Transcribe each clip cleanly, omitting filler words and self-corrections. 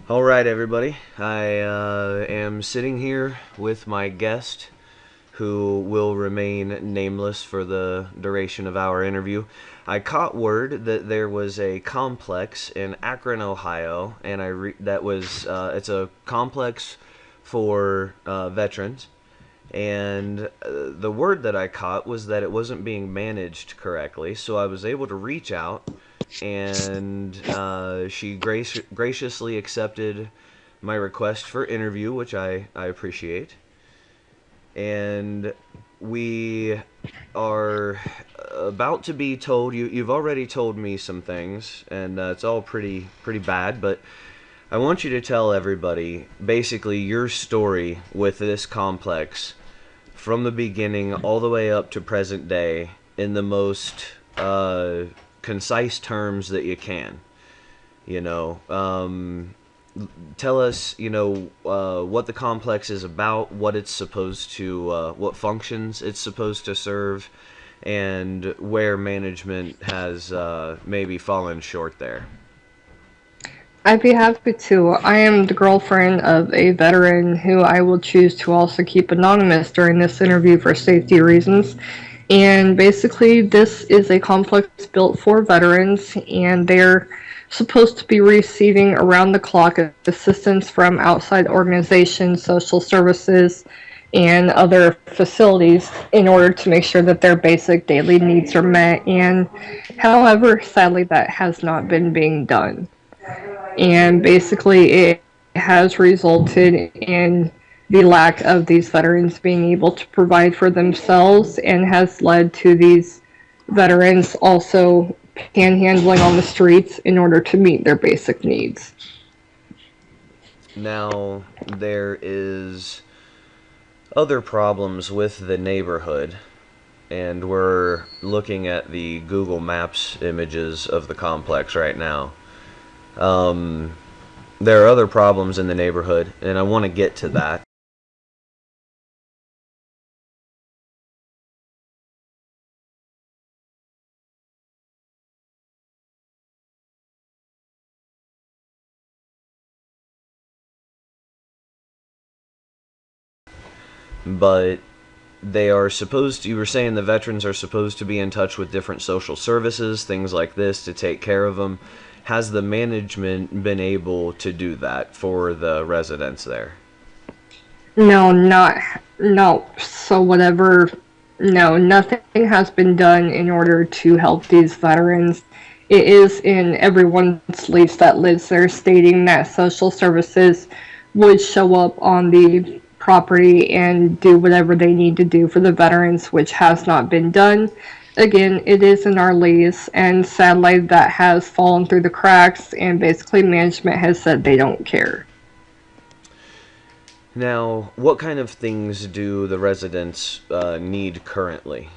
All right, everybody. I am sitting here with my guest, who will remain nameless for the duration of our interview. I caught word that there was a complex in Akron, Ohio, and it's a complex for veterans. And the word that I caught was that it wasn't being managed correctly, so I was able to reach out, and she graciously accepted my request for interview, which I appreciate. And we are about to be told, you've already told me some things, and it's all pretty bad, but I want you to tell everybody basically your story with this complex from the beginning all the way up to present day in the most concise terms that you can. You know, tell us, what the complex is about, what it's supposed to, what functions it's supposed to serve, and where management has maybe fallen short there. I'd be happy to. I am the girlfriend of a veteran who I will choose to also keep anonymous during this interview for safety reasons. And basically, this is a complex built for veterans, and they're supposed to be receiving around the clock assistance from outside organizations, social services, and other facilities in order to make sure that their basic daily needs are met. And however, sadly, that has not been being done. And basically it has resulted in the lack of these veterans being able to provide for themselves and has led to these veterans also panhandling on the streets in order to meet their basic needs. Now, there is other problems with the neighborhood, and we're looking at the Google Maps images of the complex right now. Um, there are other problems in the neighborhood, and I want to get to that. But you were saying the veterans are supposed to be in touch with different social services, things like this, to take care of them. Has the management been able to do that for the residents there? No, not no. So whatever, no, nothing has been done in order to help these veterans. It is in everyone's lease that lives there stating that social services would show up on the property and do whatever they need to do for the veterans, which has not been done. Again, it is in our lease, and sadly, that has fallen through the cracks, and basically, management has said they don't care. Now, what kind of things do the residents need currently?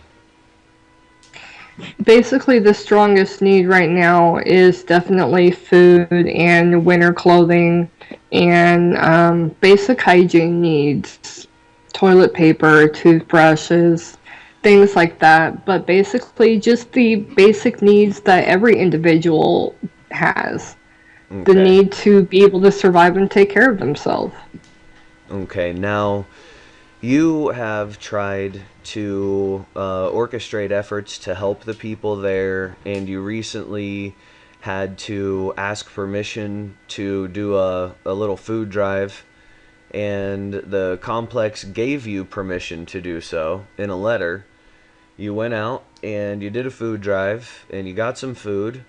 Basically, the strongest need right now is definitely food and winter clothing and basic hygiene needs, toilet paper, toothbrushes, things like that. But basically, just the basic needs that every individual has. The Okay. need to be able to survive and take care of themselves. Okay, now you have tried to orchestrate efforts to help the people there, and you recently had to ask permission to do a little food drive, and the complex gave you permission to do so in a letter. You went out and you did a food drive, and you got some food,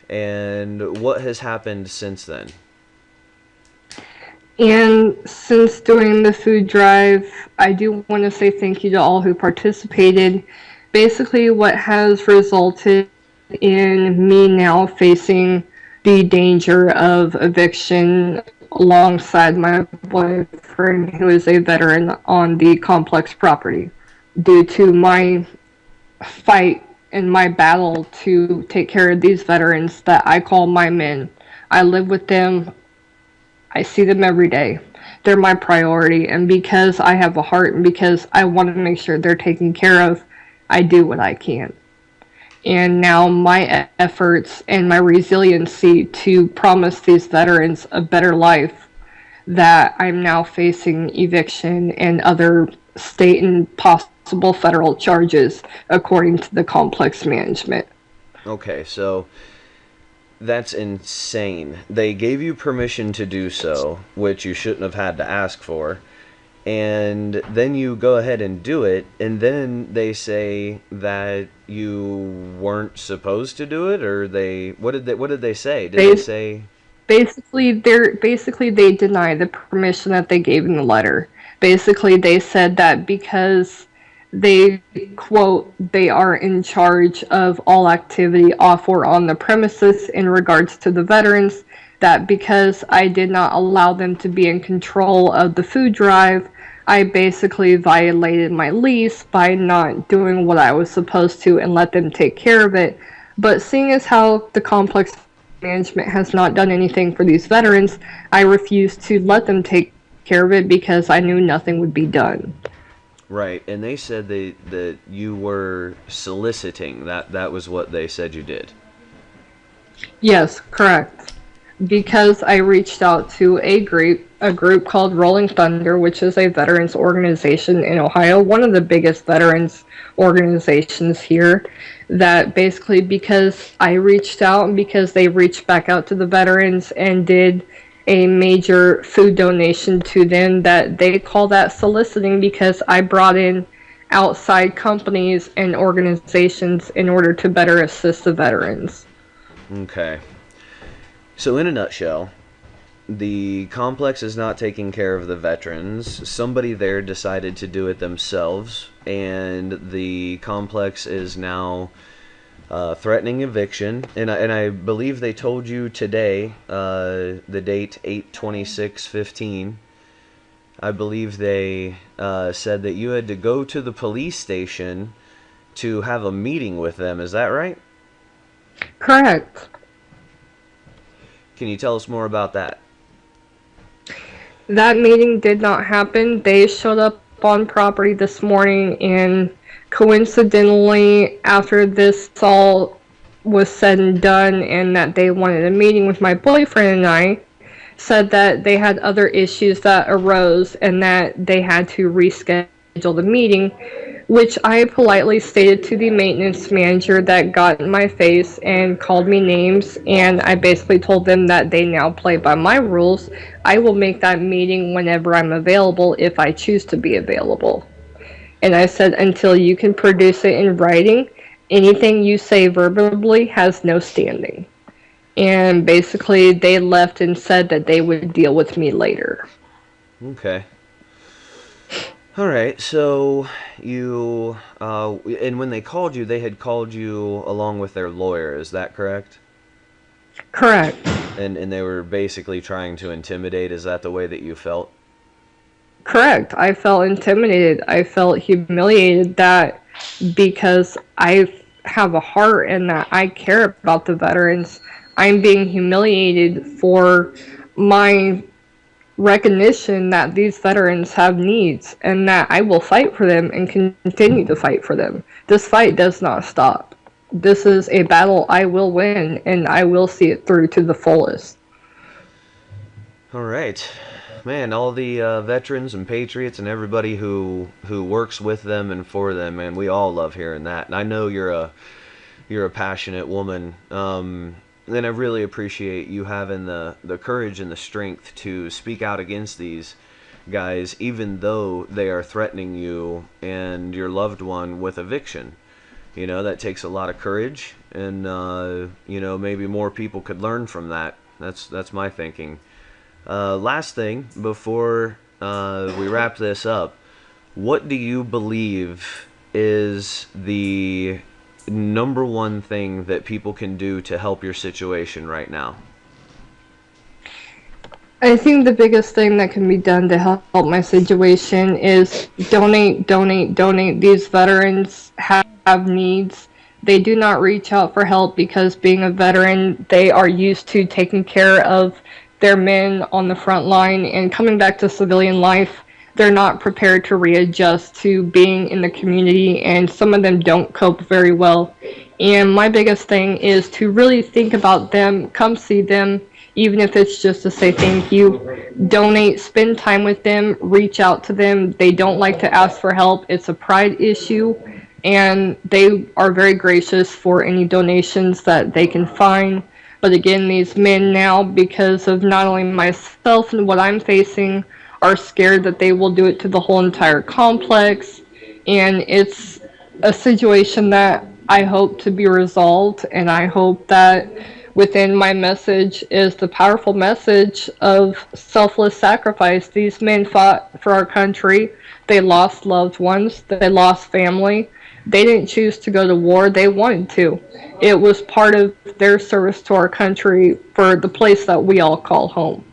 and what has happened since then? And since doing the food drive, I do want to say thank you to all who participated. Basically, what has resulted in me now facing the danger of eviction alongside my boyfriend, who is a veteran on the complex property, due to my fight and my battle to take care of these veterans that I call my men. I live with them, I see them every day. They're my priority, and because I have a heart and because I want to make sure they're taken care of, I do what I can. And now my efforts and my resiliency to promise these veterans a better life, that I'm now facing eviction and other state and possible federal charges according to the complex management. Okay, so that's insane. They gave you permission to do so, which you shouldn't have had to ask for. And then you go ahead and do it, and then they say that you weren't supposed to do it, or what did they say? Did they They say basically they deny the permission that they gave in the letter. Basically, they said that because they quote they are in charge of all activity off or on the premises in regards to the veterans, that because I did not allow them to be in control of the food drive, I basically violated my lease by not doing what I was supposed to and let them take care of it. But seeing as how the complex management has not done anything for these veterans, I refused to let them take care of it because I knew nothing would be done. right? And they said that you were soliciting. That was what they said you did. Yes, correct. Because I reached out to a group called Rolling Thunder, which is a veterans organization in Ohio, one of the biggest veterans organizations here. That basically, because I reached out and because they reached back out to the veterans and did a major food donation to them, that they call that soliciting, because I brought in outside companies and organizations in order to better assist the veterans. Okay. So in a nutshell, the complex is not taking care of the veterans. Somebody there decided to do it themselves, and the complex is now threatening eviction. And I believe they told you today, the date 8/26/15. I believe they said that you had to go to the police station to have a meeting with them. Is that right? Correct. Can you tell us more about that? That meeting did not happen. They showed up on property this morning, and coincidentally, after this all was said and done, and that they wanted a meeting with my boyfriend and I, said that they had other issues that arose and that they had to reschedule the meeting, which I politely stated to the maintenance manager that got in my face and called me names, and I basically told them that they now play by my rules. I will make that meeting whenever I'm available if I choose to be available. And I said, until you can produce it in writing, anything you say verbally has no standing. And basically, they left and said that they would deal with me later. Okay. All right. So you and when they called you, they had called you along with their lawyer. Is that correct? Correct. And they were basically trying to intimidate. Is that the way that you felt? Correct. I felt intimidated. I felt humiliated, that because I have a heart and that I care about the veterans, I'm being humiliated for my recognition that these veterans have needs and that I will fight for them and continue to fight for them. This fight does not stop. This is a battle I will win, and I will see it through to the fullest. All right. Man, all the veterans and patriots and everybody who works with them and for them, man, we all love hearing that. And I know you're a passionate woman. And I really appreciate you having the courage and the strength to speak out against these guys, even though they are threatening you and your loved one with eviction. That takes a lot of courage, and maybe more people could learn from that. That's my thinking. Last thing before we wrap this up, what do you believe is the number one thing that people can do to help your situation right now? I think the biggest thing that can be done to help my situation is donate, donate, donate. These veterans have needs. They do not reach out for help because, being a veteran, they are used to taking care of their men on the front line, and coming back to civilian life, they're not prepared to readjust to being in the community, and some of them don't cope very well And my biggest thing is to really think about them, come see them, even if it's just to say thank you, donate, spend time with them, reach out to them. They don't like to ask for help. It's a pride issue, and they are very gracious for any donations that they can find. But again, these men now, because of not only myself and what I'm facing, are scared that they will do it to the whole entire complex. And it's a situation that I hope to be resolved, and I hope that within my message is the powerful message of selfless sacrifice. These men fought for our country. They lost loved ones. They lost family. They didn't choose to go to war. They wanted to. It was part of their service to our country for the place that we all call home.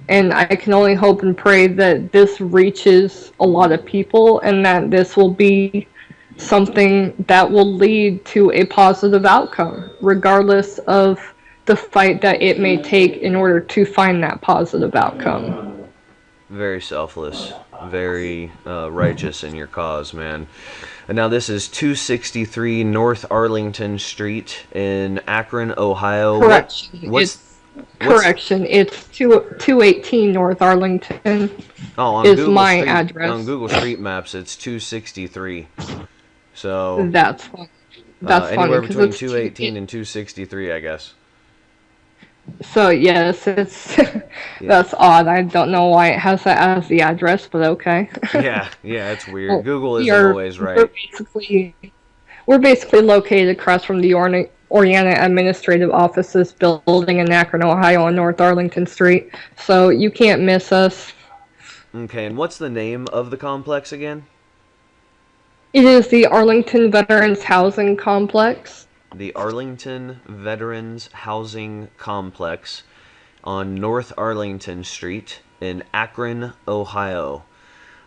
And I can only hope and pray that this reaches a lot of people and that this will be something that will lead to a positive outcome, regardless of the fight that it may take in order to find that positive outcome. Very selfless, very righteous in your cause, man. And now this is 263 North Arlington Street in Akron, Ohio. Correction. What's Correction. It's 218 North Arlington oh, on is Google my Street, address. on Google Street Maps, it's 263. So That's fun. That's funny anywhere because between it's 218 and 263, I guess. so yes, it's Yeah. that's odd. I don't know why it has that as the address, but okay. Yeah, it's weird. Well, Google isn't we're always we're right. basically we're basically located across from the Oriana Administrative Offices building in Akron, Ohio, on North Arlington Street. So you can't miss us. Okay, and what's the name of the complex again? It is the Arlington Veterans Housing Complex. The Arlington Veterans Housing Complex on North Arlington Street in Akron, Ohio.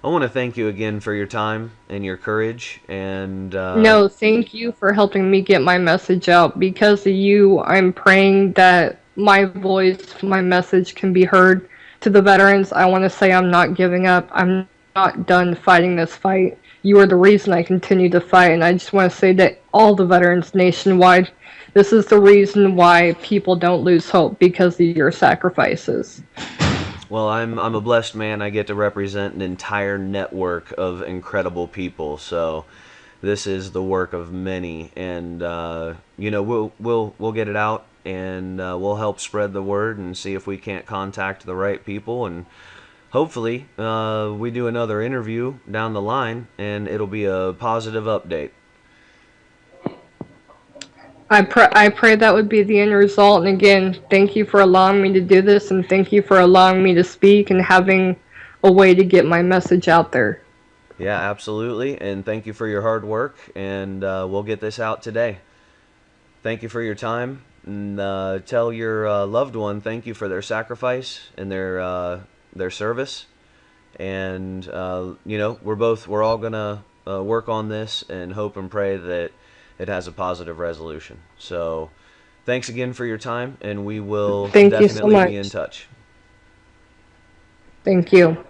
I want to thank you again for your time and your courage, and No, thank you for helping me get my message out. Because of you, I'm praying that my voice, my message can be heard to the veterans. I want to say I'm not giving up. I'm not done fighting this fight. You are the reason I continue to fight, and I just want to say that all the veterans nationwide, this is the reason why people don't lose hope, because of your sacrifices. well, I'm a blessed man. I get to represent an entire network of incredible people. So this is the work of many, and we'll get it out, and we'll help spread the word and see if we can't contact the right people, and hopefully we do another interview down the line, and it'll be a positive update. I pray that would be the end result. And again, thank you for allowing me to do this, and thank you for allowing me to speak and having a way to get my message out there. Yeah, absolutely, and thank you for your hard work, and we'll get this out today. Thank you for your time, and tell your loved one thank you for their sacrifice and their service. And we're all gonna work on this and hope and pray that it has a positive resolution. So thanks again for your time, and we will Thank you so definitely be in much. touch. Thank you.